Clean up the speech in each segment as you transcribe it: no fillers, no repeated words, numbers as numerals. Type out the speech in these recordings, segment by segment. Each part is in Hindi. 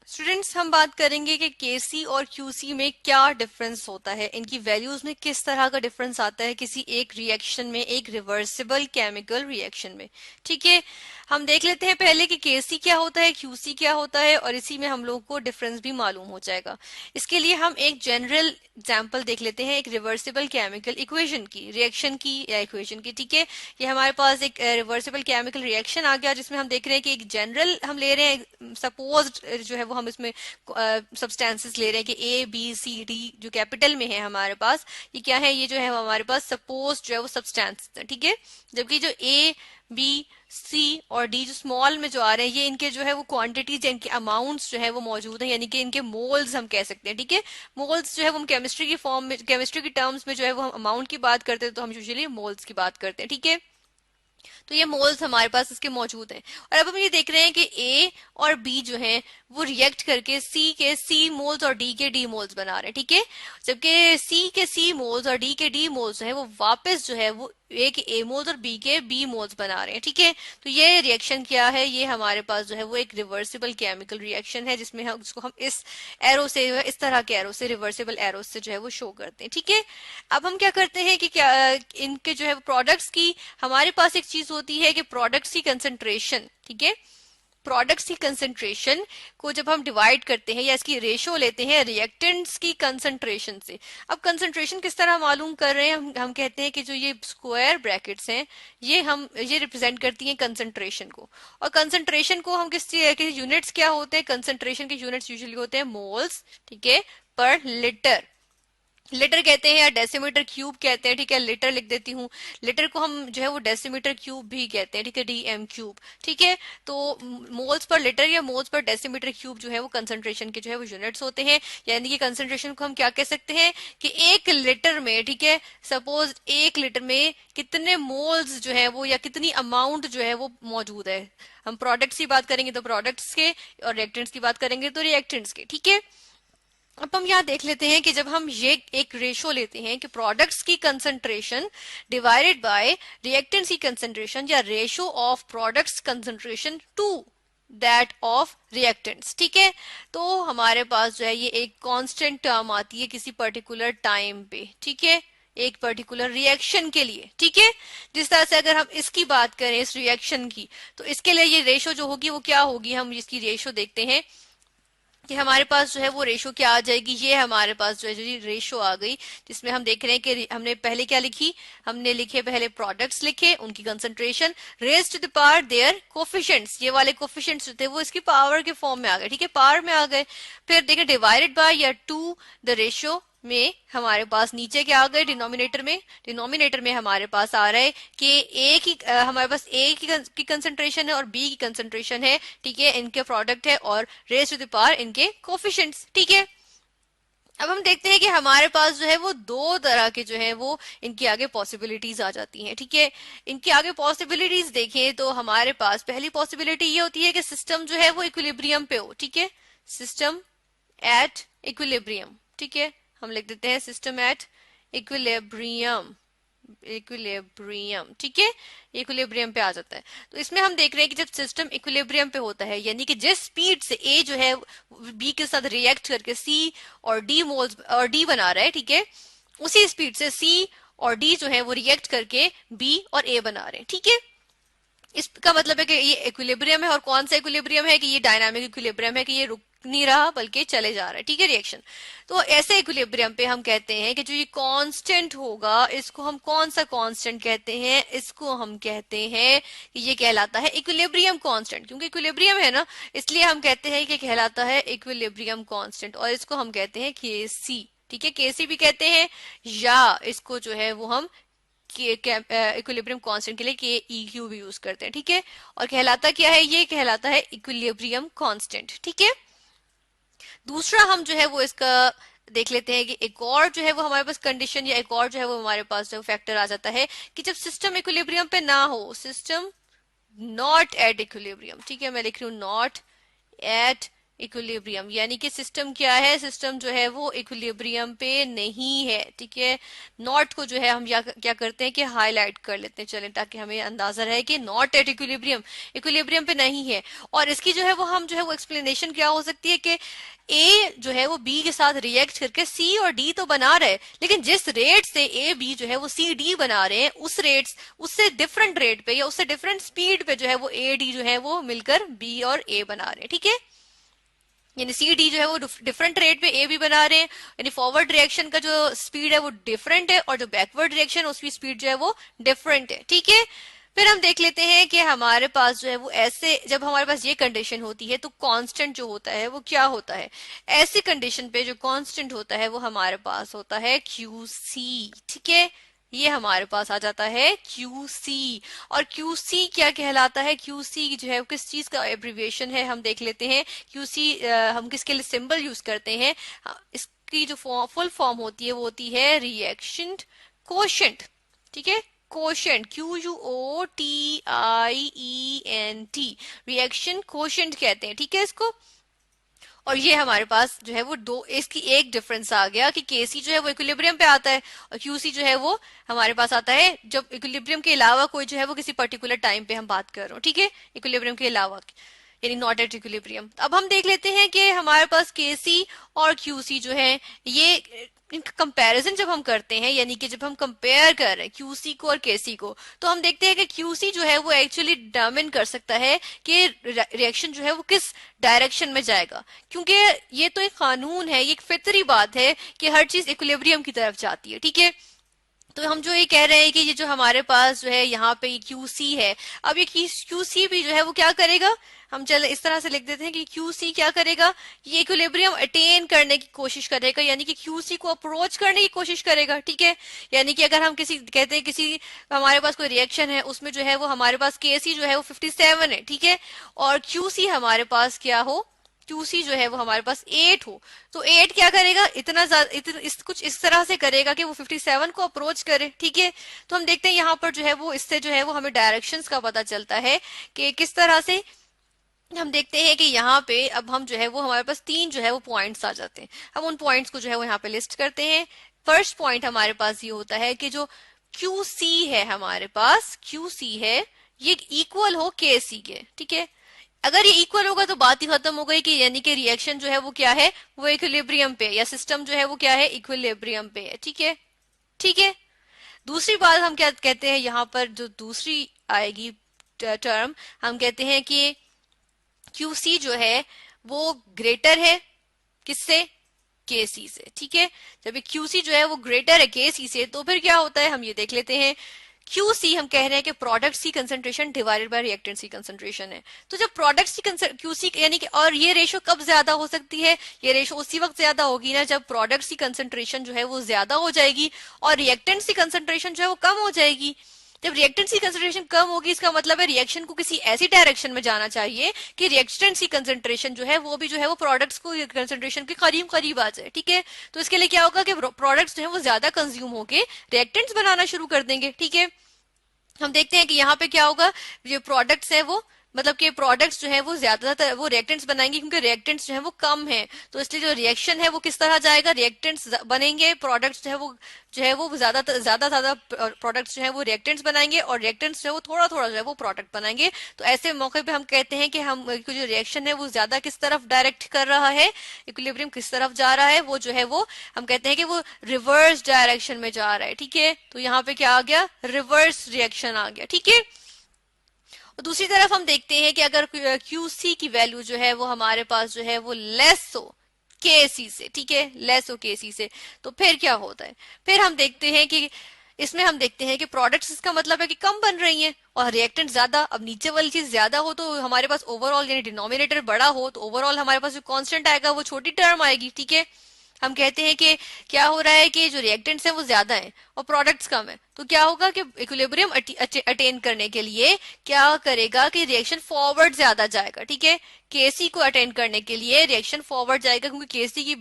स्टूडेंट्स, हम बात करेंगे कि केसी और क्यूसी में क्या डिफरेंस होता है, इनकी वैल्यूज में किस तरह का डिफरेंस आता है किसी एक रिएक्शन में, एक रिवर्सिबल केमिकल रिएक्शन में। ठीक है, हम देख लेते हैं पहले कि केसी क्या होता है, क्यूसी क्या होता है, और इसी में हम लोगों को डिफरेंस भी मालूम हो जाएगा। इसके लिए हम एक जनरल एग्जांपल देख लेते हैं, एक रिवर्सिबल केमिकल इक्वेशन की, रिएक्शन की या इक्वेशन की। ठीक है, ये हमारे पास एक रिवर्सिबल केमिकल रिएक्शन आ गया, जिसमें हम देख रहे हैं कि एक जनरल हम ले रहे हैं, सपोज जो है वो हम इसमें सब्सटेंसेस ले रहे हैं कि ए बी सी डी जो कैपिटल में है हमारे पास, ये क्या है, ये जो है हमारे पास सपोज जो है वो सब्सटेंसेस है। ठीक है, जबकि जो ए बी सी और डी जो स्मॉल में जो आ रहे हैं, ये इनके जो है वो क्वांटिटीज, इनके अमाउंट्स जो है वो मौजूद है, यानी कि इनके मोल्स हम कह सकते हैं। ठीक है, मोल्स जो है वो हम केमिस्ट्री की फॉर्म में, केमिस्ट्री की टर्म्स में जो है वो हम अमाउंट की बात करते हैं, तो हम यूजुअली मोल्स की बात करते हैं। ठीक है, तो ये मोल्स हमारे पास इसके मौजूद हैं। और अब हम ये देख रहे हैं कि ए और बी जो हैं वो रिएक्ट करके सी के सी मोल्स और डी के डी मोल्स बना रहे हैं। ठीक है, जबकि सी के सी मोल्स और डी के डी मोल्स जो है वो वापस जो है वो ए के ए मोल्स और बी के बी मोल्स बना रहे हैं। ठीक है, तो ये रिएक्शन क्या है, ये हमारे पास जो है वो एक रिवर्सिबल केमिकल रिएक्शन है, जिसमें हम जिसको हम इस एरो से, इस तरह के एरो से, रिवर्सिबल एरो से जो है वो शो करते हैं। ठीक है, अब हम क्या करते हैं कि क्या इनके जो है प्रोडक्ट्स की, हमारे पास एक चीज होती है कि प्रोडक्ट्स की कंसंट्रेशन। ठीक है, प्रोडक्ट्स की कंसंट्रेशन को जब हम डिवाइड करते हैं या इसकी रेशो लेते हैं रिएक्टेंट्स की कंसंट्रेशन से। अब कंसंट्रेशन किस तरह मालूम कर रहे हैं, हम कहते हैं कि जो ये स्क्वायर ब्रैकेट्स हैं, ये रिप्रेजेंट करती हैं कंसंट्रेशन को। और कंसंट्रेशन को हम किस यूनिट्स क्या होते हैं, कंसंट्रेशन के यूनिट्स यूजुअली होते हैं मोल्स। ठीक है, पर लीटर, लीटर कहते हैं या डेसीमीटर क्यूब कहते हैं। ठीक है, लीटर लिख देती हूँ, लीटर को हम जो है वो डेसीमीटर क्यूब भी कहते हैं। ठीक है, डीएम क्यूब। ठीक है, तो मोल्स पर लीटर या मोल्स पर डेसीमीटर क्यूब जो है वो कंसंट्रेशन के जो है वो यूनिट्स होते हैं। यानी कि कंसंट्रेशन को हम क्या कह सकते हैं कि एक लीटर में, ठीक है, सपोज एक लीटर में कितने मोल्स जो है वो या कितनी अमाउंट जो है वो मौजूद है। हम प्रोडक्ट्स की बात करेंगे तो प्रोडक्ट्स के, और रिएक्टेंट्स की बात करेंगे तो रिएक्टेंट्स के। ठीक है, अब हम यहाँ देख लेते हैं कि जब हम ये एक रेशो लेते हैं कि प्रोडक्ट्स की कंसंट्रेशन डिवाइडेड बाय रिएक्टेंट्स की कंसंट्रेशन, या ratio of products concentration to that of reactants. ठीक है, तो हमारे पास जो है ये एक कांस्टेंट टर्म आती है किसी पर्टिकुलर टाइम पे। ठीक है, एक पर्टिकुलर रिएक्शन के लिए। ठीक है, जिस तरह से अगर हम इसकी बात करें, इस रिएक्शन की, तो इसके लिए ये रेशो जो होगी वो क्या होगी, हम इसकी रेशो देखते हैं कि हमारे पास जो है वो रेशो क्या आ जाएगी। ये हमारे पास जो है जो रेशो आ गई, जिसमें हम देख रहे हैं कि हमने पहले क्या लिखी, हमने लिखे पहले प्रोडक्ट्स लिखे, उनकी concentration raise to the power their coefficients, ये वाले कोफिशिएंट्स जो थे वो इसकी पावर के फॉर्म में आ गए। ठीक है, पावर में आ गए। फिर देखें डिवाइडेड बाय या टू द रेशो में हमारे पास नीचे क्या आ गए, डिनोमिनेटर में, डिनोमिनेटर में हमारे पास आ रहा है कि ए की हमारे पास ए की कंसंट्रेशन है और बी की कंसंट्रेशन है। ठीक है, इनके प्रोडक्ट है और रेज टू द पावर इनके कोफिशिएंट्स। ठीक है, अब हम देखते हैं कि हमारे पास जो है वो दो तरह के जो है वो इनके आगे पॉसिबिलिटीज आ जाती हैं। ठीक है, इनके आगे पॉसिबिलिटीज देखें तो हमारे पास पहली पॉसिबिलिटी ये होती है कि सिस्टम जो है वो इक्विलिब्रियम पे हो। ठीक है, सिस्टम एट इक्विलिब्रियम। ठीक है, हम लिख देते हैं सिस्टम एट इक्विलिब्रियम, इक्विलिब्रियम। ठीक है, इक्विलिब्रियम पे आ जाता है। तो इसमें हम देख रहे हैं कि जब सिस्टम इक्विलिब्रियम पे होता है, यानी कि जिस स्पीड से ए जो है बी के साथ रिएक्ट करके सी और डी मोल्स और डी बना रहा है, ठीक है, उसी स्पीड से सी और डी जो है वो रिएक्ट करके बी और ए बना रहे हैं। ठीक है, इसका मतलब है कि ये इक्विलिब्रियम है, और कौन सा इक्विलिब्रियम है कि ये डायनामिक इक्विलिब्रियम है, कि ये रुक नहीं रहा बल्कि चले जा रहा है। ठीक है, रिएक्शन। तो ऐसे इक्विलिब्रियम पे हम कहते हैं कि जो ये कांस्टेंट होगा, इसको हम कौन सा कांस्टेंट कहते हैं, इसको हम कहते हैं कि ये कहलाता है इक्विलिब्रियम कांस्टेंट। क्योंकि इक्विलिब्रियम है ना, इसलिए हम कहते हैं कि कहलाता है इक्विलिब्रियम कांस्टेंट, और इसको हम कहते हैं के सी। ठीक है, केसी भी कहते हैं, या इसको जो है वो हम इक्विलिब्रियम कांस्टेंट के लिए के ई क्यू भी यूज करते हैं। ठीक है, और कहलाता क्या है, ये कहलाता है इक्विलिब्रियम कांस्टेंट। ठीक है, दूसरा हम जो है वो इसका देख लेते हैं कि एक और जो है वो हमारे पास कंडीशन, या एक और जो है वो हमारे पास जो फैक्टर आ जाता है कि जब सिस्टम इक्विलिब्रियम पे ना हो, सिस्टम नॉट एट इक्विलिब्रियम। ठीक है, मैं लिख रही हूँ नॉट एट इक्विलिब्रियम, यानी कि सिस्टम क्या है, सिस्टम जो है वो इक्विलिब्रियम पे नहीं है, ठीक है। नॉट को जो है हम क्या करते हैं कि हाईलाइट कर लेते हैं, चलें, ताकि हमें अंदाजा रहे कि नॉट एट इक्विलिब्रियम, इक्विलिब्रियम पे नहीं है। और इसकी जो है वो हम जो है वो एक्सप्लेनेशन क्या हो सकती है कि ए जो है वो बी के साथ रिएक्ट करके सी और डी तो बना रहे, लेकिन जिस रेट से ए बी जो है वो सी डी बना रहे हैं, उस रेट, उससे डिफरेंट रेट पे या उससे डिफरेंट स्पीड पे जो है वो ए डी जो है वो मिलकर बी और ए बना रहे हैं, ठीक है। यानी सी डी जो है वो डिफरेंट रेट पे ए बी बना रहे हैं, यानी फॉरवर्ड रिएक्शन का जो स्पीड है वो डिफरेंट है और जो बैकवर्ड रिएक्शन उसकी स्पीड जो है वो डिफरेंट है, ठीक है। फिर हम देख लेते हैं कि हमारे पास जो है वो ऐसे, जब हमारे पास ये कंडीशन होती है तो कांस्टेंट जो होता है वो क्या होता है, ऐसी कंडीशन पे जो कांस्टेंट होता है वो हमारे पास होता है क्यू सी, ठीक है। ये हमारे पास आ जाता है QC। और QC क्या कहलाता है, QC जो है किस चीज का एब्रीविएशन है हम देख लेते हैं। QC हम किसके लिए सिंबल यूज करते हैं, इसकी जो फुल फॉर्म होती है वो होती है रिएक्शन कोशेंट, ठीक है। कोशेंट, QUOTIENT, रिएक्शन कोशेंट कहते हैं, ठीक है इसको। और ये हमारे पास जो है वो दो, इसकी एक डिफरेंस आ गया कि केसी जो है वो इक्विलिब्रियम पे आता है और क्यूसी जो है वो हमारे पास आता है जब इक्विलिब्रियम के अलावा कोई जो है वो किसी पर्टिकुलर टाइम पे हम बात कर रहे हो, ठीक है, इक्विलिब्रियम के अलावा, यानी नॉट एट इक्विलिब्रियम। अब हम देख लेते हैं कि हमारे पास केसी और क्यूसी जो है ये इनका कंपैरिजन जब हम करते हैं, यानी कि जब हम कंपेयर कर रहे हैं क्यूसी को और केसी को, तो हम देखते हैं कि क्यूसी जो है वो एक्चुअली डिटरमिन कर सकता है कि रिएक्शन जो है वो किस डायरेक्शन में जाएगा, क्योंकि ये तो एक कानून है, ये एक फितरी बात है कि हर चीज इक्विलिब्रियम की तरफ जाती है, ठीक है। तो हम जो ये कह रहे हैं कि ये जो हमारे पास जो है यहाँ पे QC है, अब ये QC भी जो है वो क्या करेगा, हम चल इस तरह से लिख देते हैं कि QC क्या करेगा, ये इक्विलिब्रियम अटेन करने की कोशिश करेगा, यानी कि QC को अप्रोच करने की कोशिश करेगा, ठीक है। यानी कि अगर हम किसी कहते हैं किसी हमारे पास कोई रिएक्शन है उसमें जो है वो हमारे पास KC जो है वो 57 है, ठीक है, और QC हमारे पास क्या हो, QC जो है वो हमारे पास 8 हो, तो 8 क्या करेगा, इतना कुछ इस तरह से करेगा कि वो 57 को अप्रोच करे, ठीक है। तो हम देखते हैं यहाँ पर जो है वो इससे जो है वो हमें डायरेक्शंस का पता चलता है कि किस तरह से हम देखते हैं कि यहाँ पे अब हम जो है वो हमारे पास 3 जो है वो पॉइंट्स आ जाते हैं। हम उन पॉइंट्स को जो है वो यहाँ पे लिस्ट करते हैं। फर्स्ट पॉइंट हमारे पास ये होता है कि जो QC है, हमारे पास QC है ये इक्वल हो KC के, ठीक है। अगर ये इक्वल होगा तो बात ही खत्म हो गई कि यानी कि रिएक्शन जो है वो क्या है, वो इक्विलिब्रियम पे, या सिस्टम जो है वो क्या है, इक्विलिब्रियम पे है, ठीक है, ठीक है। दूसरी बात हम क्या कहते हैं, यहाँ पर जो दूसरी आएगी टर्म, हम कहते हैं कि QC जो है वो ग्रेटर है किससे, KC से, ठीक है। जब QC जो है वो ग्रेटर है KC से, तो फिर क्या होता है हम ये देख लेते हैं। QC हम कह रहे हैं कि प्रोडक्ट्स की कंसंट्रेशन डिवाइडेड बाय रिएक्टेंट्स की कंसंट्रेशन है। तो जब प्रोडक्ट्स की QC यानी कि, और ये रेशो कब ज्यादा हो सकती है, ये रेशो उसी वक्त ज्यादा होगी ना जब प्रोडक्ट्स की कंसंट्रेशन जो है वो ज्यादा हो जाएगी और रिएक्टेंट्स की कंसंट्रेशन जो है वो कम हो जाएगी। जब रिएक्टेंट्स की कंसंट्रेशन कम होगी इसका मतलब है रिएक्शन को किसी ऐसी डायरेक्शन में जाना चाहिए कि रिएक्टेंट्स की कंसंट्रेशन जो है वो भी जो है वो प्रोडक्ट्स को कंसंट्रेशन के करीब करीब आ जाए, ठीक है। तो इसके लिए क्या होगा कि प्रोडक्ट्स जो है वो ज्यादा कंज्यूम होके रिएक्टेंट्स बनाना शुरू कर देंगे, ठीक है। हम देखते हैं कि यहाँ पे क्या होगा, जो प्रोडक्ट्स है वो मतलब कि प्रोडक्ट्स जो है वो ज्यादातर वो रिएक्टेंट्स बनाएंगे क्योंकि रिएक्टेंट्स जो है वो कम है, तो इसलिए जो रिएक्शन है वो किस तरह जाएगा, रिएक्टेंट्स बनेंगे, प्रोडक्ट्स जो है वो ज्यादा ज्यादा प्रोडक्ट्स जो है वो रिएक्टेंट्स बनाएंगे और रिएक्टेंट्स जो है वो थोड़ा थोड़ा जो है वो प्रोडक्ट बनाएंगे। तो ऐसे मौके पे हम कहते हैं कि हम जो रिएक्शन है वो ज्यादा किस तरफ डायरेक्ट कर रहा है, इक्विलिब्रियम किस तरफ जा रहा है, वो जो है वो हम कहते हैं कि वो रिवर्स डायरेक्शन में जा रहा है, ठीक है। तो यहाँ पे क्या आ गया, रिवर्स रिएक्शन आ गया, ठीक है। और दूसरी तरफ हम देखते हैं कि अगर QC की वैल्यू जो है वो हमारे पास जो है वो लेस हो KC से, ठीक है, लेस हो KC से, तो फिर क्या होता है, फिर हम देखते हैं कि इसमें हम देखते हैं कि प्रोडक्ट्स, इसका मतलब है कि कम बन रही हैं और रिएक्टेंट ज्यादा। अब नीचे वाली चीज ज्यादा हो तो हमारे पास ओवरऑल यानी डिनोमिनेटर बड़ा हो तो ओवरऑल हमारे पास जो कांस्टेंट आएगा वो छोटी टर्म आएगी, ठीक है। हम कहते हैं कि क्या हो रहा है कि जो रिएक्टेंट्स हैं वो ज्यादा हैं और प्रोडक्ट्स कम है, तो क्या होगा कि इक्विलिब्रियम अटेन करने के लिए क्या करेगा कि रिएक्शन फॉरवर्ड ज्यादा जाएगा, ठीक है। केसी को अटेन करने के लिए रिएक्शन फॉरवर्ड जाएगा क्योंकि केसी की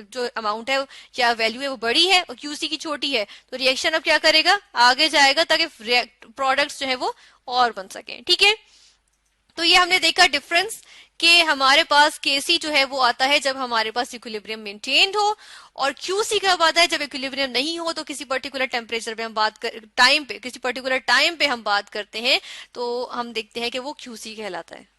जो अमाउंट है या वैल्यू है वो बड़ी है और क्यूसी की छोटी है, तो रिएक्शन अब क्या करेगा, आगे जाएगा ताकि प्रोडक्ट्स जो है वो और बन सके, ठीक है। तो ये हमने देखा डिफरेंस कि हमारे पास केसी जो है वो आता है जब हमारे पास इक्विलिब्रियम मेंटेन्ड हो, और क्यूसी कब आता है जब इक्विलिब्रियम नहीं हो, तो किसी पर्टिकुलर टेम्परेचर पे हम बात कर टाइम पे किसी पर्टिकुलर टाइम पे हम बात करते हैं, तो हम देखते हैं कि वो क्यूसी कहलाता है।